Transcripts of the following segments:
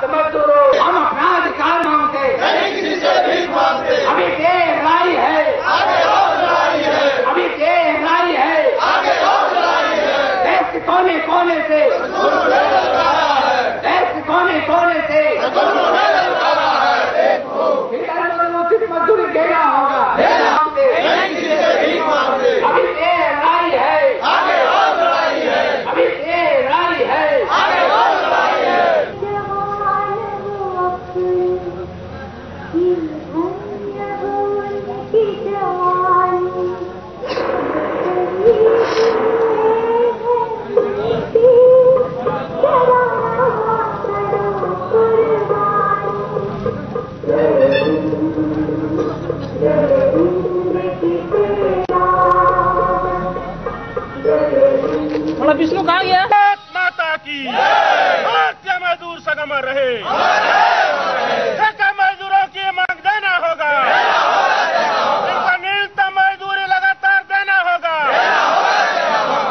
मजदूरों, हम अपना अधिकार मांगते, नहीं किसी से भीख मांगते। अभी बेरोजगारी है, आगे और लड़ाई है। अभी बेरोजगारी है, आगे और लड़ाई है। देश के कोने कोने से देश के कोने कोने से मजदूरी देना होगा, नहीं किसी से भीख मांगते। अभी बेरोजगारी है, आगे और लड़ाई है। अभी बेरोजगारी है, आगे और लड़ाई है। थोड़ा विष्णु कहाँ गया? माता की भारतीय मजदूर सगमर रहे, ठेका मजदूरों की मांग देना होगा, इनको न्यूनतम मजदूरी लगातार देना होगा।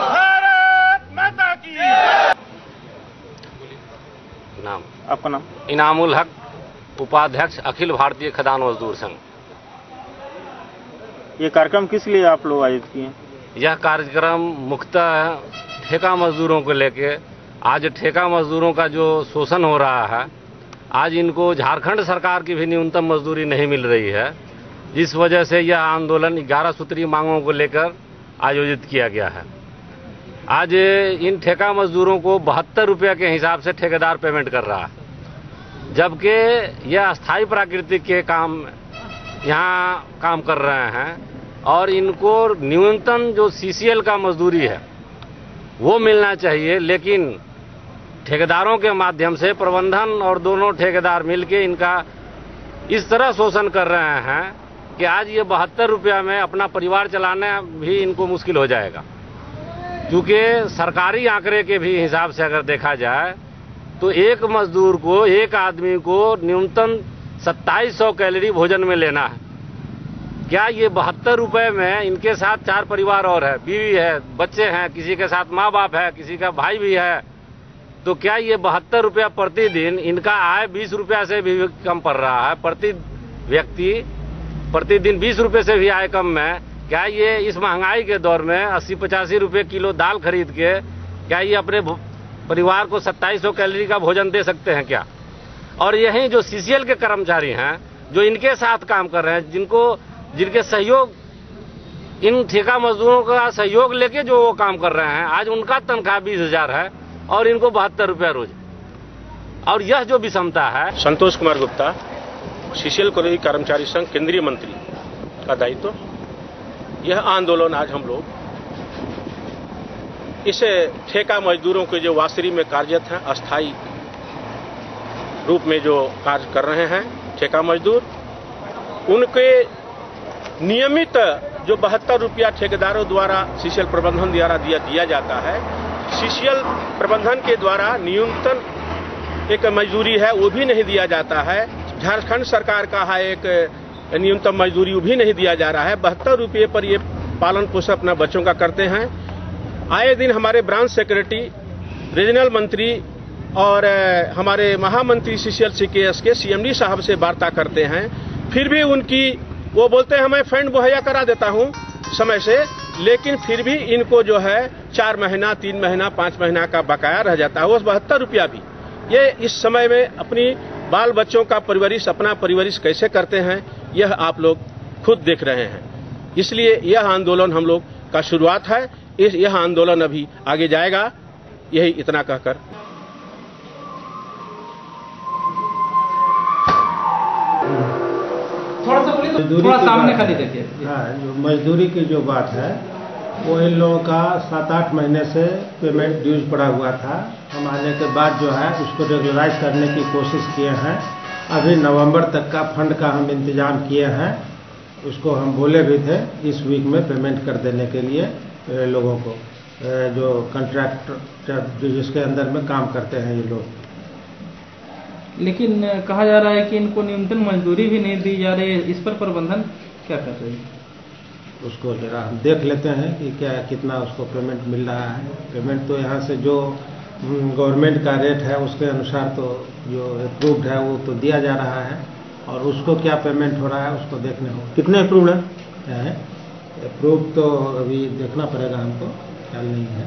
भारत माता की। नाम आपका नाम? इनामुल हक, उपाध्यक्ष अखिल भारतीय खदान मजदूर संघ। ये कार्यक्रम किस लिए आप लोग आयोजित किए? यह कार्यक्रम मुख्यतः ठेका मजदूरों को लेके, आज ठेका मजदूरों का जो शोषण हो रहा है, आज इनको झारखंड सरकार की भी न्यूनतम मजदूरी नहीं मिल रही है, जिस वजह से यह आंदोलन 11 सूत्रीय मांगों को लेकर आयोजित किया गया है। आज इन ठेका मजदूरों को 72 रुपये के हिसाब से ठेकेदार पेमेंट कर रहा है, जबकि यह अस्थायी प्राकृतिक के काम यहाँ काम कर रहे हैं और इनको न्यूनतम जो सीसीएल का मजदूरी है वो मिलना चाहिए, लेकिन ठेकेदारों के माध्यम से प्रबंधन और दोनों ठेकेदार मिलके इनका इस तरह शोषण कर रहे हैं कि आज ये 72 रुपया में अपना परिवार चलाना भी इनको मुश्किल हो जाएगा। क्योंकि सरकारी आंकड़े के भी हिसाब से अगर देखा जाए तो एक मजदूर को, एक आदमी को न्यूनतम 2700 कैलोरी भोजन में लेना है। क्या ये 72 रुपये में इनके साथ 4 परिवार और है, बीवी है, बच्चे हैं, किसी के साथ माँ बाप है, किसी का भाई भी है, तो क्या ये 72 रुपया प्रतिदिन, इनका आय 20 रुपया से भी कम पड़ रहा है, प्रति व्यक्ति प्रतिदिन 20 रुपये से भी आय कम में, क्या ये इस महंगाई के दौर में 80-85 रुपये किलो दाल खरीद के क्या ये अपने परिवार को 2700 कैलोरी का भोजन दे सकते हैं क्या? और यही जो सीसीएल के कर्मचारी हैं, जो इनके साथ काम कर रहे हैं, जिनके सहयोग, इन ठेका मजदूरों का सहयोग लेके जो वो काम कर रहे हैं, आज उनका तनख्वाह 20,000 है और इनको 72 रुपया रोज। और यह जो विषमता है। संतोष कुमार गुप्ता, सीसीएल कर्मचारी संघ केंद्रीय मंत्री का दायित्व। यह आंदोलन आज हम लोग इस ठेका मजदूरों के जो वासरी में कार्यरत हैं, अस्थायी रूप में जो कार्य कर रहे हैं ठेका मजदूर, उनके नियमित जो 72 रुपया ठेकेदारों द्वारा सीसीएल प्रबंधन द्वारा दिया जाता है, सीसीएल प्रबंधन के द्वारा न्यूनतम एक मजदूरी है वो भी नहीं दिया जाता है। झारखंड सरकार का है एक न्यूनतम मजदूरी वो भी नहीं दिया जा रहा है। 72 रुपये पर ये पालन पोषण अपना बच्चों का करते हैं। आए दिन हमारे ब्रांच सेक्रेटरी, रीजनल मंत्री और हमारे महामंत्री सीसीएल सीकेएस के सीएमडी साहब से वार्ता करते हैं, फिर भी उनकी वो बोलते हैं मैं फंड मुहैया करा देता हूं समय से, लेकिन फिर भी इनको जो है 4 महीना, 3 महीना, 5 महीना का बकाया रह जाता है, वो 72 रुपया भी। ये इस समय में अपनी बाल बच्चों का परवरिश, अपना परवरिश कैसे करते हैं, यह आप लोग खुद देख रहे हैं। इसलिए यह आंदोलन हम लोग का शुरुआत है, यह आंदोलन अभी आगे जाएगा। यही इतना कहकर थोड़ा सामने खाली देखिए। हाँ, जो मजदूरी की जो बात है वो इन लोगों का 7-8 महीने से पेमेंट ड्यूज पड़ा हुआ था। हम आने के बाद जो है उसको रेगुलराइज करने की कोशिश किए हैं। अभी नवंबर तक का फंड का हम इंतजाम किए हैं। उसको हम बोले भी थे इस वीक में पेमेंट कर देने के लिए लोगों को, जो कॉन्ट्रैक्ट जिसके अंदर में काम करते हैं ये लोग। लेकिन कहा जा रहा है कि इनको न्यूनतम मजदूरी भी नहीं दी जा रही है, इस पर प्रबंधन क्या कर रही है? उसको जरा हम देख लेते हैं कि क्या कितना उसको पेमेंट मिल रहा है। पेमेंट तो यहाँ से जो गवर्नमेंट का रेट है उसके अनुसार तो जो अप्रूव्ड है वो तो दिया जा रहा है, और उसको क्या पेमेंट हो रहा है उसको देखने होगा। कितने अप्रूव्ड है? अप्रूव तो अभी देखना पड़ेगा, हमको ख्याल नहीं है।